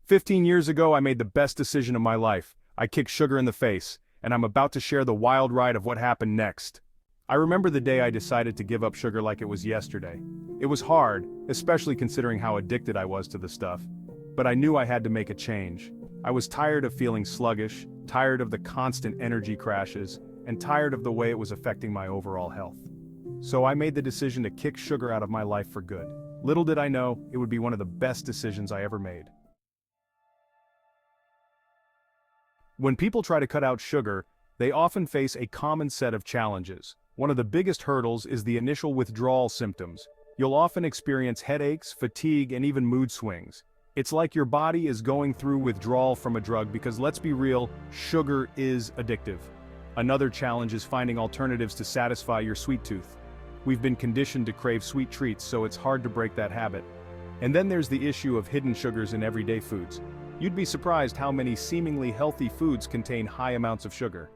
15 years ago, I made the best decision of my life. I kicked sugar in the face, and I'm about to share the wild ride of what happened next. I remember the day I decided to give up sugar like it was yesterday. It was hard, especially considering how addicted I was to the stuff. But I knew I had to make a change. I was tired of feeling sluggish, tired of the constant energy crashes, and tired of the way it was affecting my overall health. So I made the decision to kick sugar out of my life for good. Little did I know, it would be one of the best decisions I ever made. When people try to cut out sugar, they often face a common set of challenges. One of the biggest hurdles is the initial withdrawal symptoms. You'll often experience headaches, fatigue, and even mood swings. It's like your body is going through withdrawal from a drug because, let's be real, sugar is addictive. Another challenge is finding alternatives to satisfy your sweet tooth. We've been conditioned to crave sweet treats, so it's hard to break that habit. And then there's the issue of hidden sugars in everyday foods. You'd be surprised how many seemingly healthy foods contain high amounts of sugar.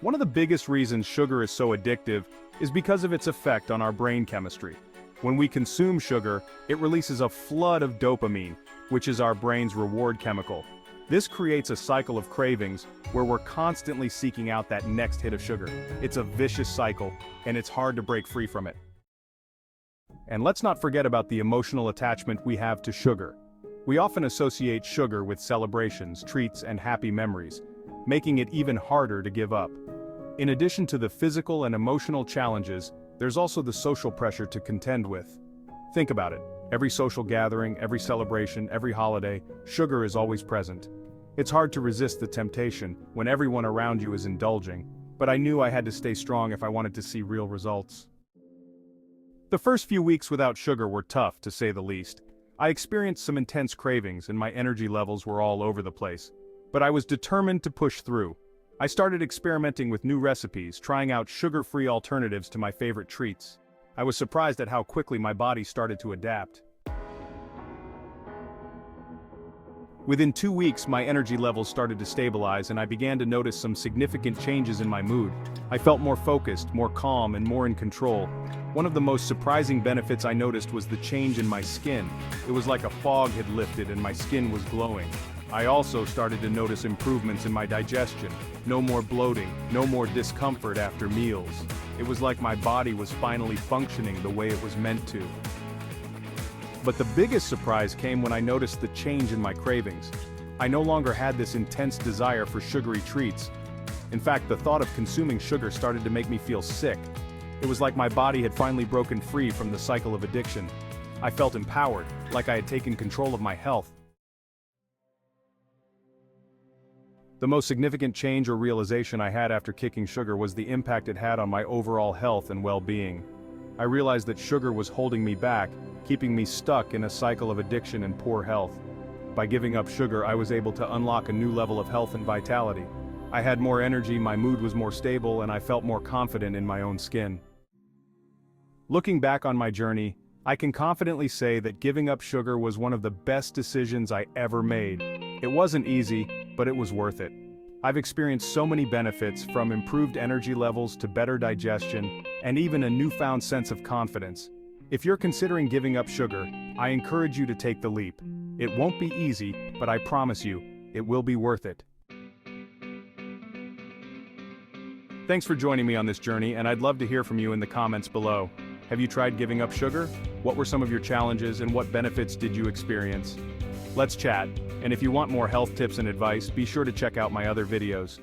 One of the biggest reasons sugar is so addictive is because of its effect on our brain chemistry. When we consume sugar, it releases a flood of dopamine, which is our brain's reward chemical. This creates a cycle of cravings where we're constantly seeking out that next hit of sugar. It's a vicious cycle, and it's hard to break free from it. And let's not forget about the emotional attachment we have to sugar. We often associate sugar with celebrations, treats, and happy memories, making it even harder to give up. In addition to the physical and emotional challenges, there's also the social pressure to contend with. Think about it. Every social gathering, every celebration, every holiday, sugar is always present. It's hard to resist the temptation when everyone around you is indulging, but I knew I had to stay strong if I wanted to see real results. The first few weeks without sugar were tough, to say the least. I experienced some intense cravings and my energy levels were all over the place. But I was determined to push through. I started experimenting with new recipes, trying out sugar-free alternatives to my favorite treats. I was surprised at how quickly my body started to adapt. Within 2 weeks, my energy levels started to stabilize and I began to notice some significant changes in my mood. I felt more focused, more calm, and more in control. One of the most surprising benefits I noticed was the change in my skin. It was like a fog had lifted and my skin was glowing. I also started to notice improvements in my digestion. No more bloating, no more discomfort after meals. It was like my body was finally functioning the way it was meant to. But the biggest surprise came when I noticed the change in my cravings. I no longer had this intense desire for sugary treats. In fact, the thought of consuming sugar started to make me feel sick. It was like my body had finally broken free from the cycle of addiction. I felt empowered, like I had taken control of my health. The most significant change or realization I had after kicking sugar was the impact it had on my overall health and well-being. I realized that sugar was holding me back, keeping me stuck in a cycle of addiction and poor health. By giving up sugar, I was able to unlock a new level of health and vitality. I had more energy, my mood was more stable, and I felt more confident in my own skin. Looking back on my journey, I can confidently say that giving up sugar was one of the best decisions I ever made. It wasn't easy, but it was worth it. I've experienced so many benefits, from improved energy levels to better digestion, and even a newfound sense of confidence. If you're considering giving up sugar, I encourage you to take the leap. It won't be easy, but I promise you, it will be worth it. Thanks for joining me on this journey, and I'd love to hear from you in the comments below. Have you tried giving up sugar? What were some of your challenges and what benefits did you experience? Let's chat, and if you want more health tips and advice, be sure to check out my other videos.